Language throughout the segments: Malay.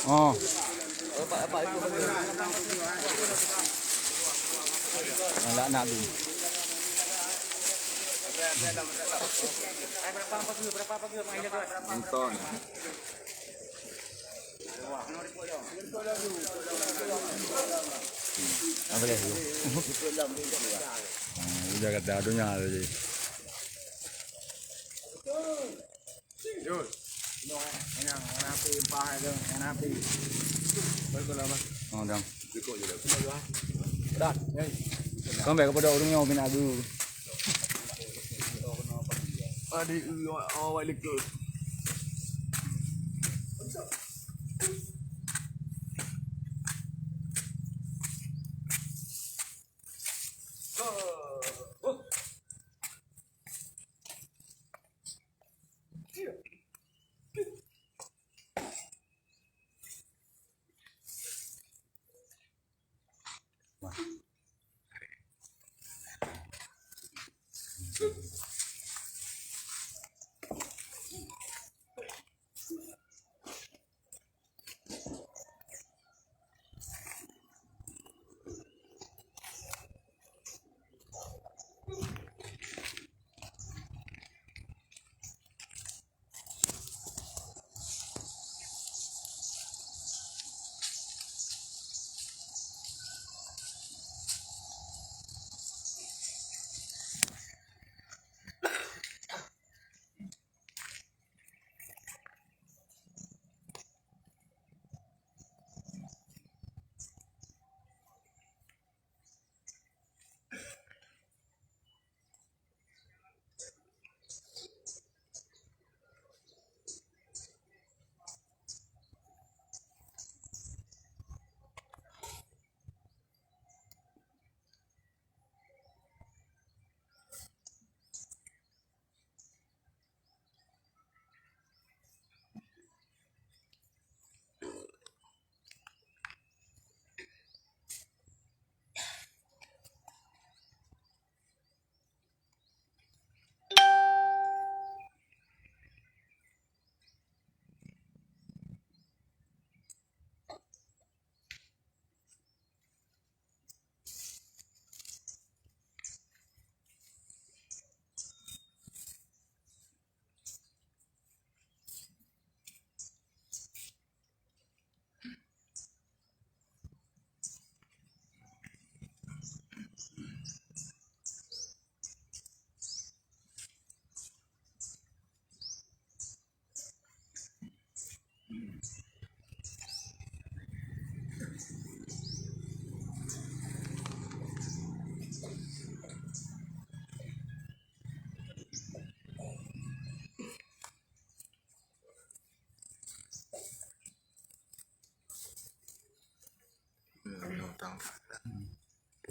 Oh. Wala na dun. Anton. Apa lagi? Udah kata adunya tadi. Yun. Yang napi pahay dong, yang napi. Baru lama. Oh, dong. Cukup je dah. Dah. Kau baik kepada orangnya mau adu. Adik awak lekut.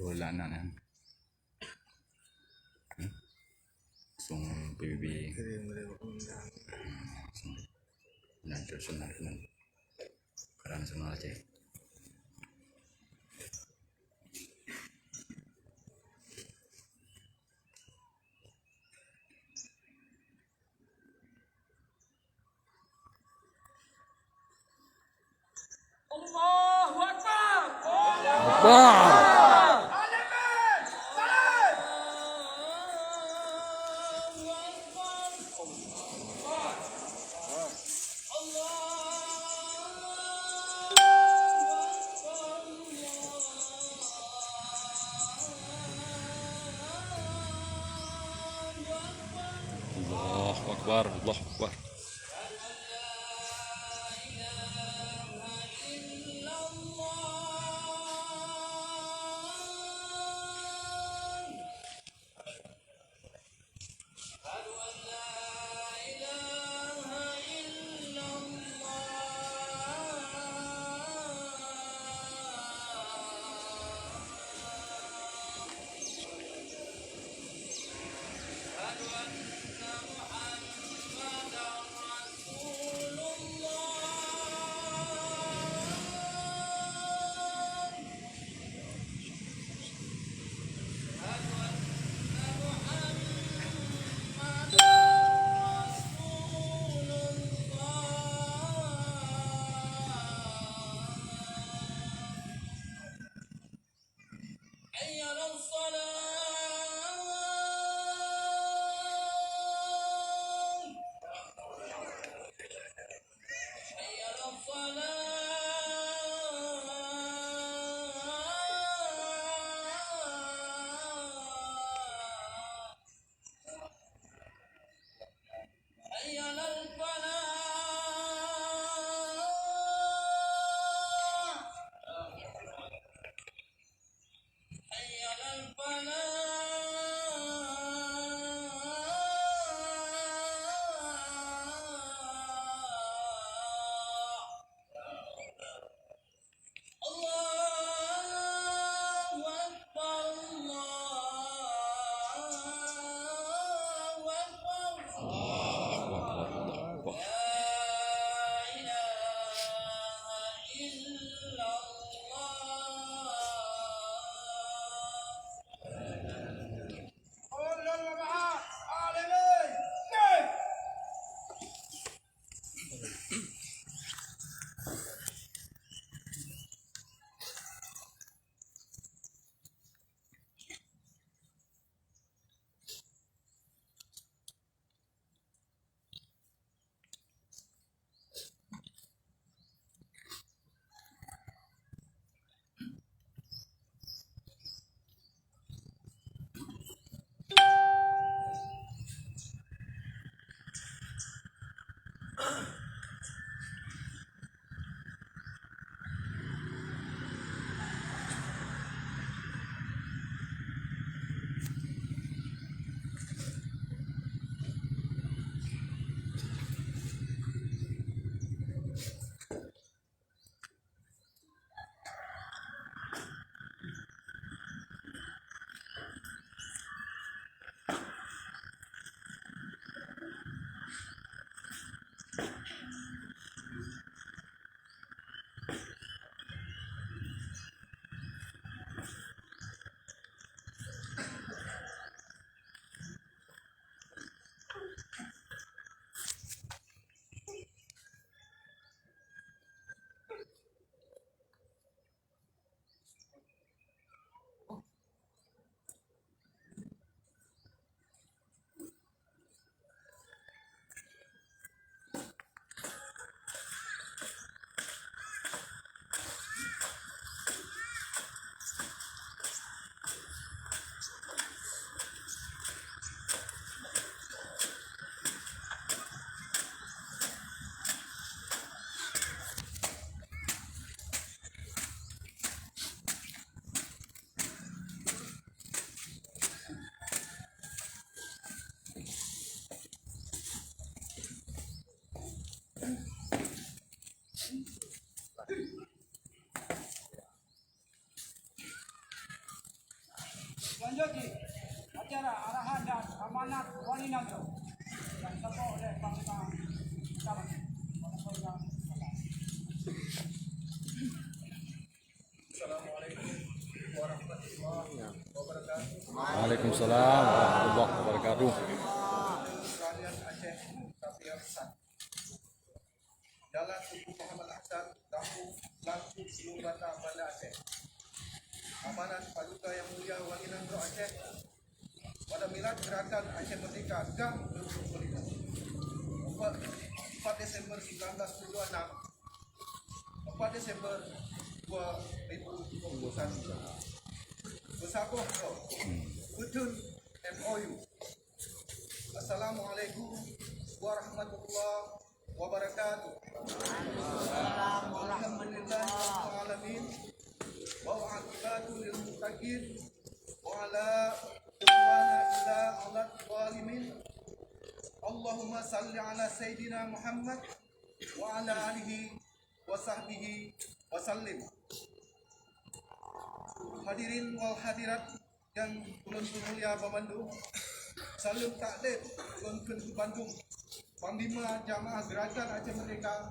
Bola nak kan. Sung PBB. Nah, tersenang kan. Kerana senang Aceh. Allahu Akbar. Wah. Allahu Akbar. Allahu Akbar, Allahu Akbar. Lanjut di acara arahan dan amanat wali nagro yang disampaikan oleh Panglima Utama. Assalamualaikum warahmatullahi wabarakatuh. Waalaikumsalam warahmatullahi wabarakatuh. Sekalian Aceh tapi yang besar. Jalan Tugu Muhammad Hasan, Kampung Langku, Sulung Bata, Banda Aceh. Amanat Paduka Yang Mulia Wali Nagro Aceh pada milad gerakan Aceh Merdeka GAM 2025 4 Desember 1926 4 Desember 2021 bersabuh Kutun MOU Wassalamualaikum warahmatullahi wabarakatuh. Alhamdulillahirrahmanirrahim. Wa aqibatu lil muttaqin wa ala illa ala zalimin. Allahumma salli ala Sayyidina Muhammad wa ala alihi wa sahbihi wa sallim. Hadirin wal hadirat yang ulun mulia Bandung, salam takdim ulun ke Bandung, Panglima Jamaah Gerakan Aceh Merdeka,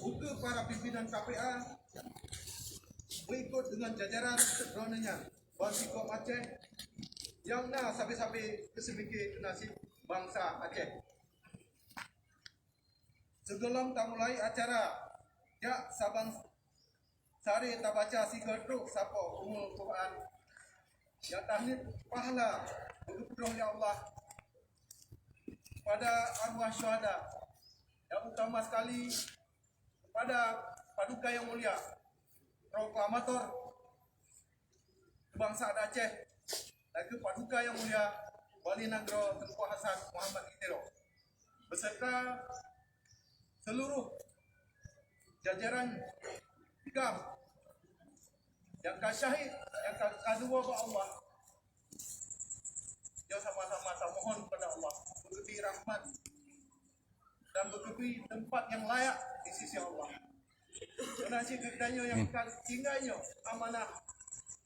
uga para pimpinan KPA, berikut dengan jajaran ronanya Basikom Aceh yang na sampai-sampai kesemiki nasib bangsa Aceh. Sebelum tak mulai acara, jak sabang sari tak baca si gertuk sapa umul Quran yang tahnid pahala berkeputuh ya Allah pada arwah syuhada yang utama sekali kepada paduka yang mulia proklamator kebangsaan Aceh dan ke paduka yang mulia Wali Negara Tengku Hasan Muhammad Itiro beserta seluruh jajaran GAM yang kasyahid, yang kadua kepada Allah, yang sama-sama mohon kepada Allah berkepi rahmat dan berkepi tempat yang layak di sisi Allah. Kerana si kegiatannya yang tinggalnya amanah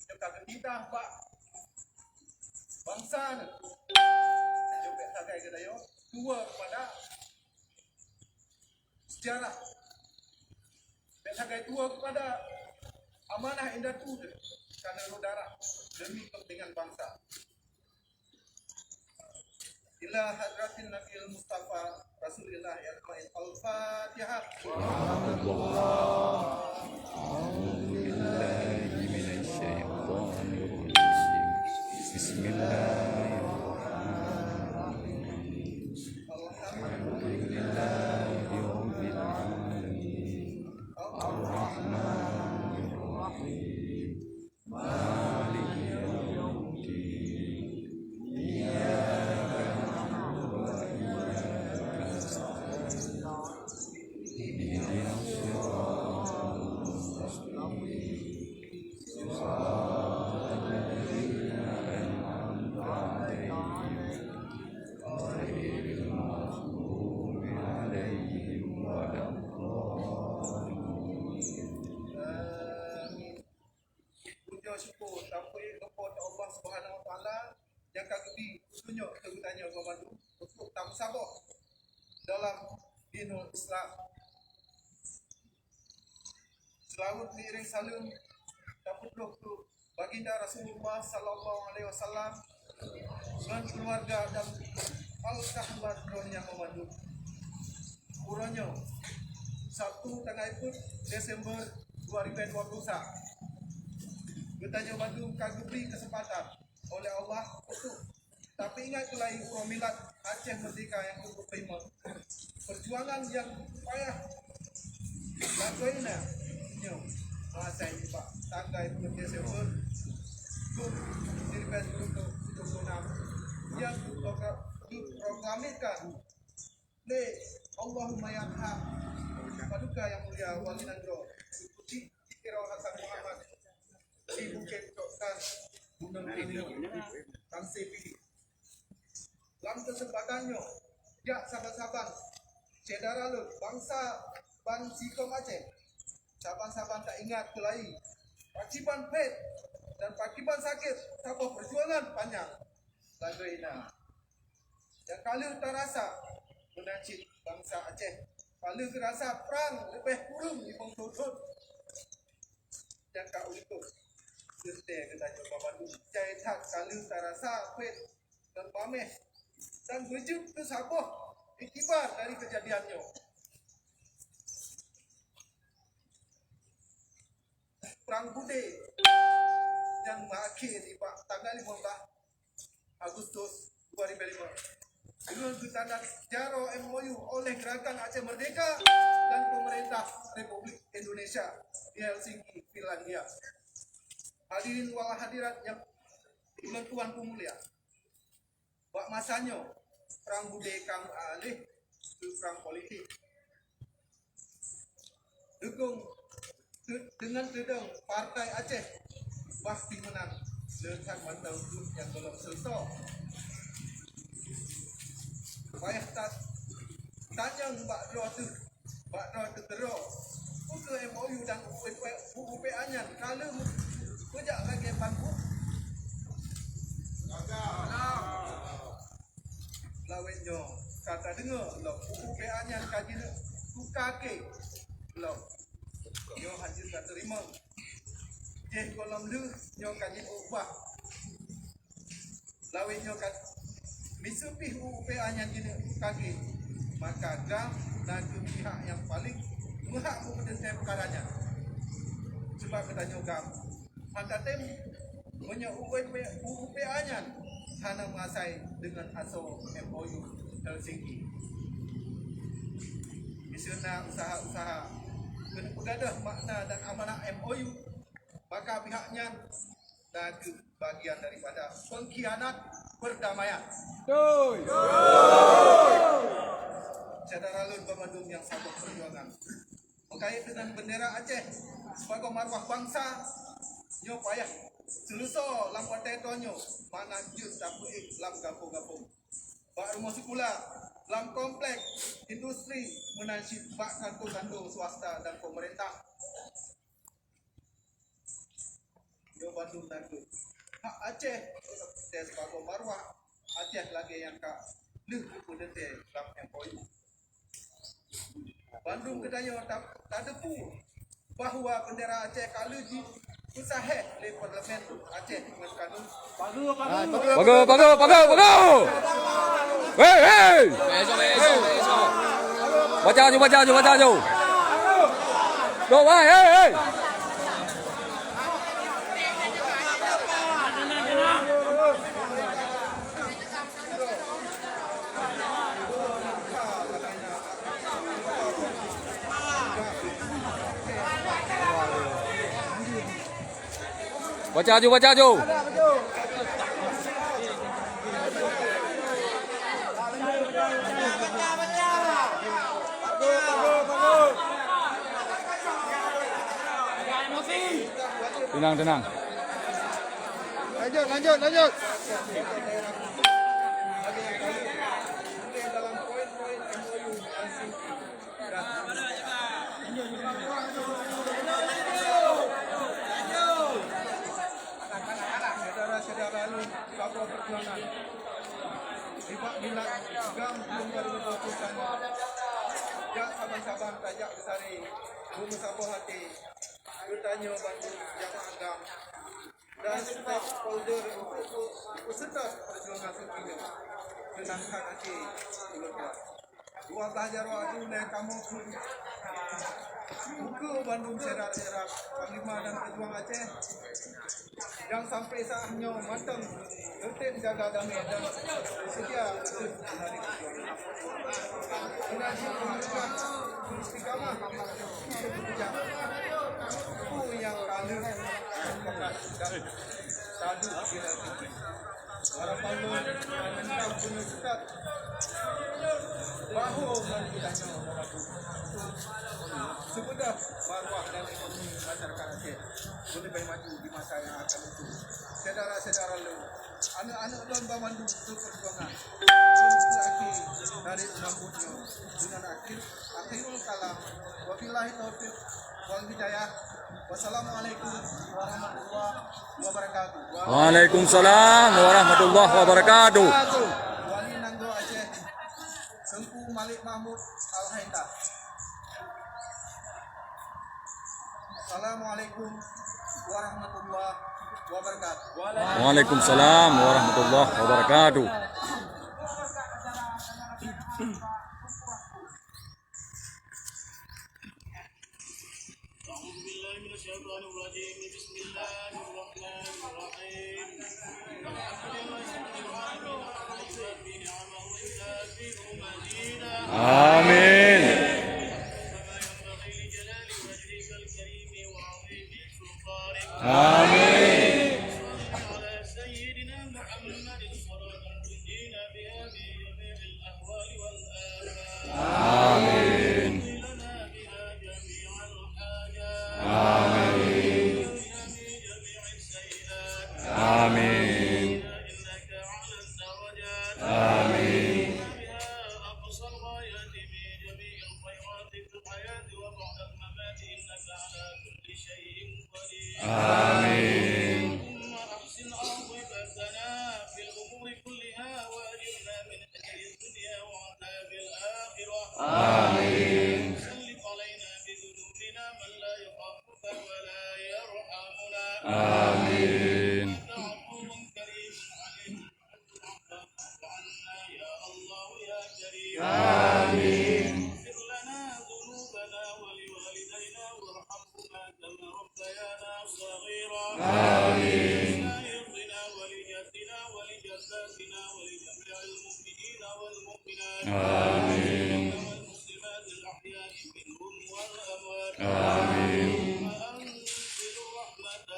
yang tak kita pak bangsa ni, jumpa sagai kegiatannya dua kepada sejarah, sagai dua kepada amanah indah tu kerana darah demi kepentingan bangsa. Ila hadratin Nabil Mustafa Rasulullah ya Al-Fatihah. Syukur sampai kepada Allah Subhanahu Wa Taala yang kagumi tunjuk kegutannya membantu untuk tamu sabar dalam dinul Islam. Selamat diiring salam taputuh tu baginda Rasulullah Sallallahu Alaihi Wasallam dan keluarga dan al-sahabat yang membantu. Urangnya Sabtu tanggal 1 Desember 2021. Bertanya Bandung kagumi kesempatan oleh Allah untuk tapi ingat pula milad Aceh Merdeka yang ke-5. Perjuangan yang payah lakuinnya masa ini Pak tanggal 1 Desember 2026 yang diproklamirkan oleh Allahumma ya paduka yang mulia Wali Negara Itiro Hasan Muhammad di Bukit Dokter Gunung Tangsi Pilih. Dalam kesempatannya, ya sahabat-sahabat, cedera lu bangsa Basikom Aceh, sahabat-sahabat tak ingat kelai, paciban pet dan paciban sakit, sahabat perjuangan panjang. Lagu ini, yang kali terasa menacik bangsa Aceh, kali terasa perang lebih kurung di pengtutut, yang kau itu. Serta kita coba Bandung jaitan kali terasa pet dan pameh dan berjuk ke sabah ikibar dari kejadiannya. Perang Bude yang berakhir di tanggal 15 Agustus 2005 dengan ditanda jaro MOU oleh Gerakan Aceh Merdeka dan pemerintah Republik Indonesia di Helsinki, Finlandia. Hadirin wal hadirat yang bulan Tuan Pemulia, buat masanya perang budaya kang alih ke perang politik. Dengan sedang Partai Aceh pasti menang letak mantau yang belum selesai. Payah tak tanya Mbak Dro tu terus. Untuk MOU dan UPA-nya kalau pejak lagi pangku. Lawennya kata dengar lo UPA-nya kaji tu kaki lo. Yo hasil tak terima. Je kolam lu yo kaji ubah. Lawennya kat misupih UPA-nya gini kaki. Maka GAM dan pihak yang paling berhak mempertentang perkaranya. Sebab katanya GAM hantar tem punya UPA-nya hanya mengasai dengan asal MOU Helsinki. Misalnya usaha-usaha bergadah makna dan amanah MOU, maka pihaknya dan bagian daripada pengkhianat perdamaian. Saudara Lun Pemandung yang sabuk perjuangan berkait dengan bendera Aceh sebagai marwah bangsa, nyo payah selusur lampau tetonyo mana jut tapi lam kampung-kampung. Bak rumah sekolah, lam komplek, industri menasib bak kantor-kantor swasta dan pemerintah. Yo Bandung nanti hak Aceh dia sebagai marwah Aceh lagi yang kak lebih kudete lam MOU. Bandung kedanya tak depu bahawa bendera Aceh kalau di usaheh oleh Parlimen Aceh dengan kanun. Bagus. Hei. Baca aju. Go, hei. Baca aju. Tenang. Lanjut. Saudara-saudara lu kapal perjuangan Ibak milad GAM belum 2020 jak saban-saban tajak besari bumi sabuh hati bertanya Bandung jamaah GAM dan stakeholder untuk peserta perjuangan semuanya senangkan hati ulutnya 12 Januari tunai kamu buku Bandung serak-serak Panglima dan Pejuang Aceh yang sampai saatnya matang tertib jaga damai dan sedia dari dengan menunjukkan istiqamah sebujang itu yang lalu dan tadu kira harapan lu menentang bunuh sekat bahu menjadikannya semudah marwah dan ekonomi masyarakat Aceh boleh baik maju di masa yang akan itu. Saudara-saudara lu, anak-anak lomba Bandung untuk perjuangan untuk akhir dari rambutnya dengan akhirul kalam. Wabillahi taufiq wal hidayah. Wassalamualaikum warahmatullahi wabarakatuh. Waalaikumsalam warahmatullahi wabarakatuh. Wali Nanggo Aceh Sengku Malik Mahmud Al-Haita. Assalamualaikum warahmatullahi wabarakatuh. Waalaikumsalam warahmatullahi wabarakatuh. Amin. Amin. آمين. أقصى الغايات من جميع الخيرات في الحياة وبعد الممات إنك على كل شيء قدير. آمين. ثم أحسن عاقبتنا في الأمور كلها وأجرنا من خزي الدنيا وعذاب الآخرة. آمين. سلط علينا بذنوبنا من لا يخافك ولا يرحمنا. آمين. أنت عفو كريم عليم فاعف عنا يا الله يا كريم. آمين. اغفر لنا ذنوبنا ولوالدينا وارحمهما كما ربيانا صغيرا. آمين. لشيخنا ولجدنا ولجداتنا ولجميع المؤمنين والمؤمنات آمين. والمسلمات الأحياء منهم والأموات. آمين. وأنزل الرحمة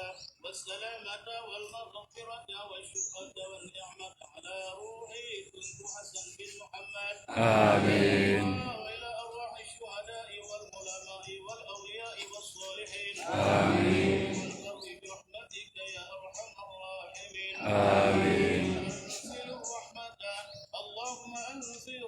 والسلامة والمغفرة والشفقة والنعمة على روحي كنت حسن بن محمد. آمين. وإلى أرواح الشهداء والعلماء والأولياء والصالحين. آمين. والقرب برحمتك يا أرحم الراحمين. آمين. أنزل الرحمة اللهم أنزل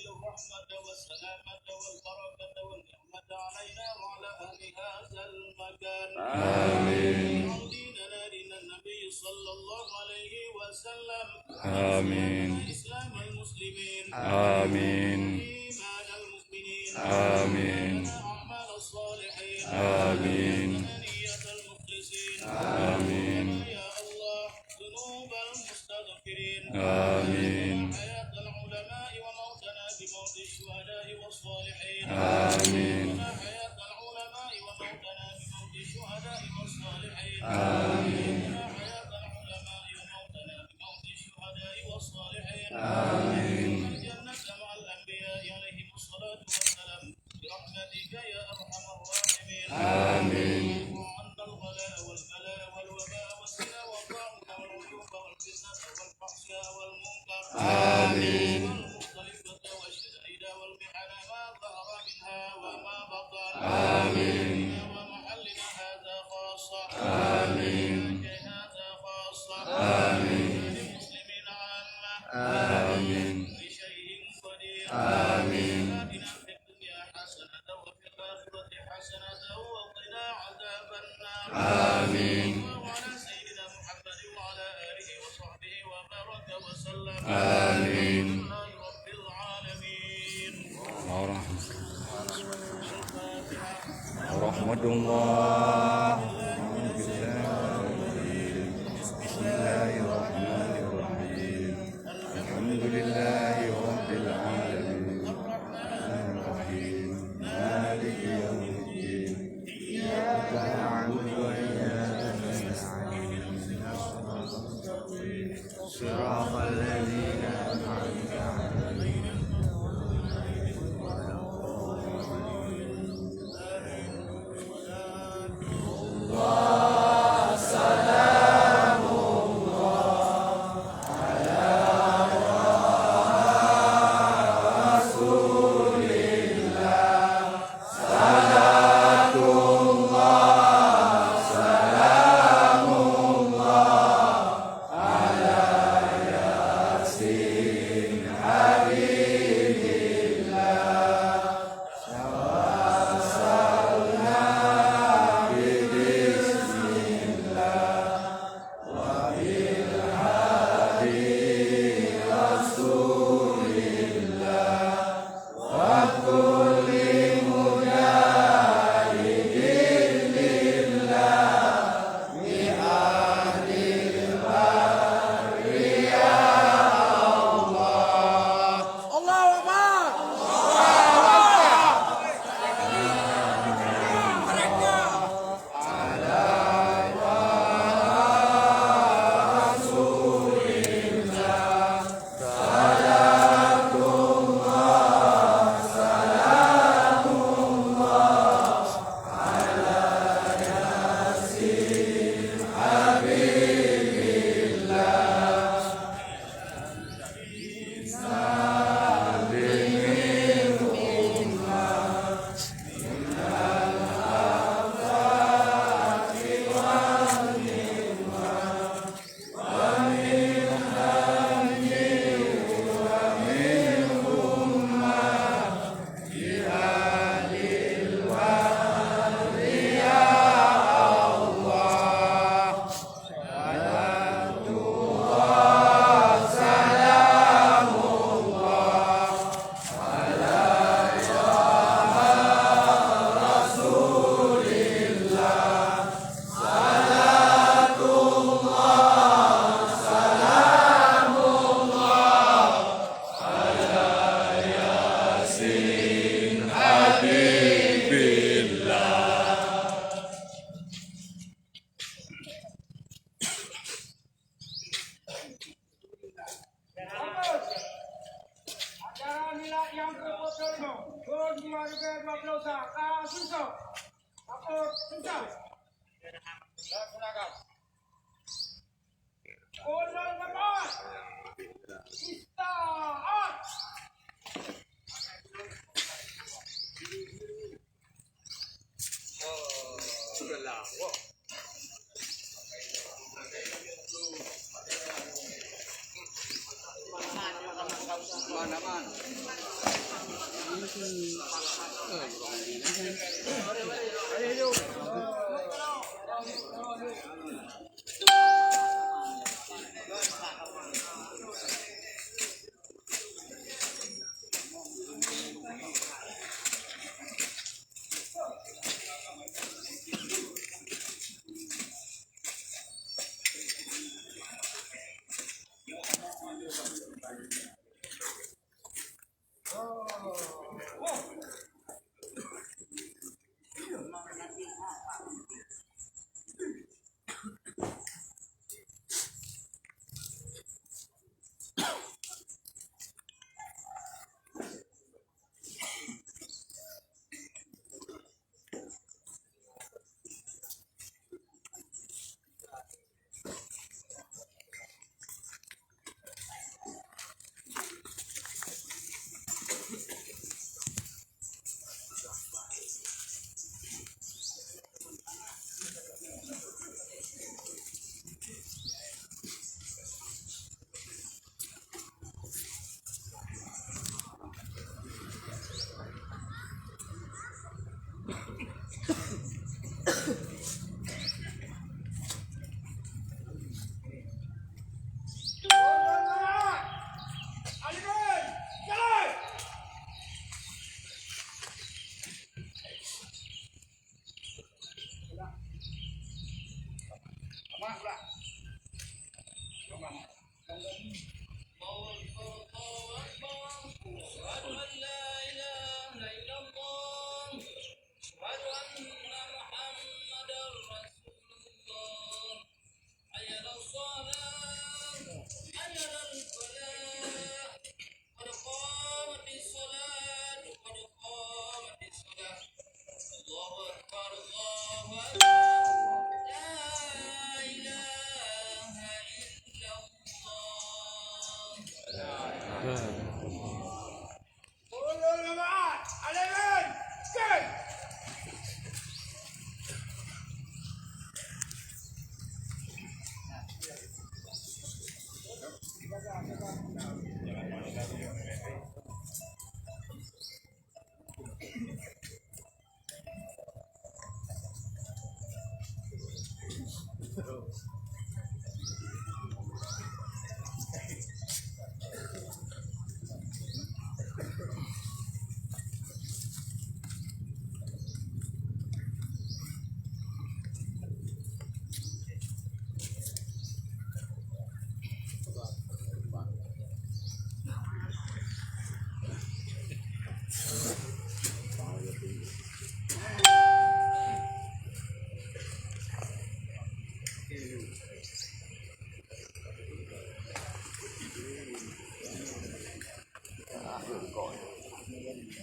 الرحمة والسلامة والبركة والنعمة علينا وعلى أهل هذا المكان. آمين. اجعل ديننا دين النبي صلى الله عليه وسلم. آمين. إسلام المسلمين. آمين. إيمان المؤمنين. آمين. أعمال الصالحين. آمين. نية المخلصين. آمين. يا الله ذنوب المستغفرين. آمين. حياة العلماء وموتنا بموت الشهداء والصالحين. آمين. حياة العلماء وموتنا بموت الشهداء والصالحين. آمين. حياة العلماء وموتنا بموت الشهداء والصالحين. آمين. الجنة مع الأنبياء عليهم الصلاة والسلام برحمتك يا أرحم الراحمين. آمين. وعنا الغلاء والبلاء والوباء والسنى والطاعون والعيوب والفتنة والفحشاء والمنكر. آمين. والمختلفة والشدائد والمحن ما ظهر منها وما بطن. آمين. ومحلنا هذا خاصة. آمين. هذا خاصة. آمين. للمسلمين عامة. آمين. بشيء قدير. آمين. آتنا في الدنيا حسنة وفي الآخرة حسنة وقنا عذاب النار. آمين. وعلى سيدنا محمد وعلى آله وصحبه وبارك وسلم. آمين. لله رب العالمين. ورحمة الله. بسم الله الرحمن الرحيم. الحمد لله رب العالمين الرحمن الرحيم مالك يوم الدين إياك نعبد وإياك نستعين صراط الذين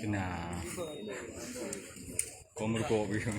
Kena. Kau merokok gitu.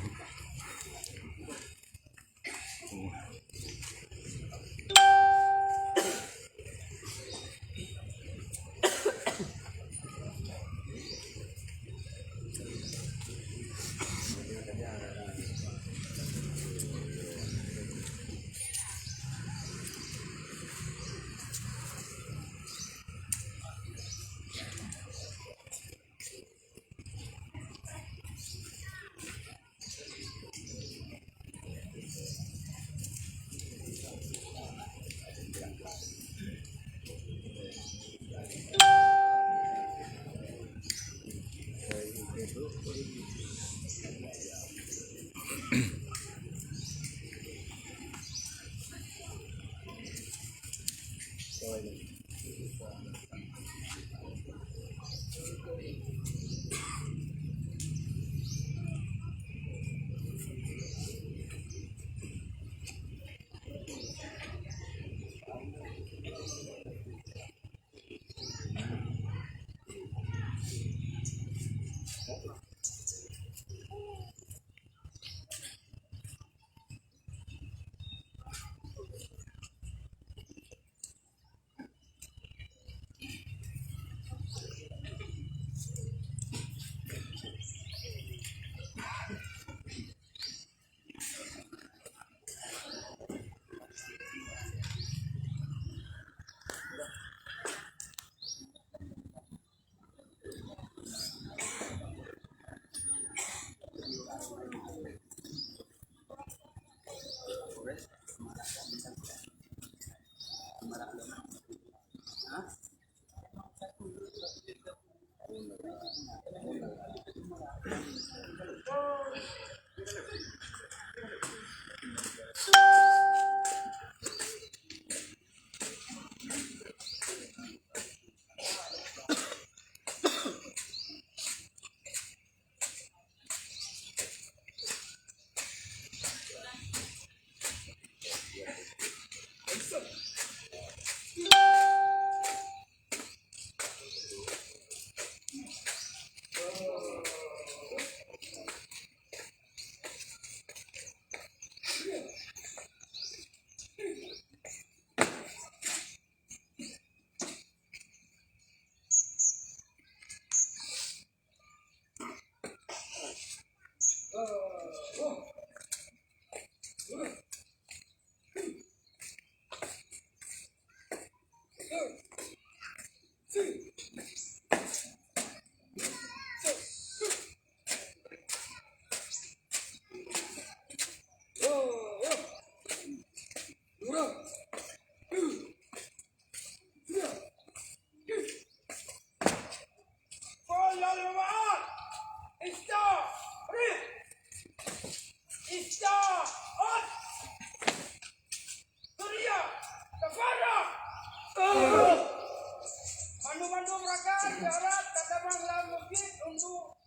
Mandu-mandu mereka diharap kata dalam masjid untuk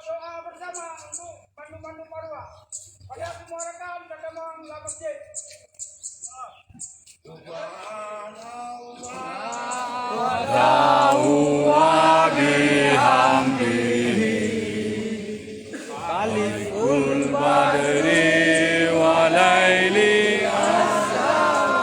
doa bersama untuk mandu-mandu marwah. Pada semua rekan kata dalam masjid. Subhanallah bihamdihi Khaliful badri wa laili assalam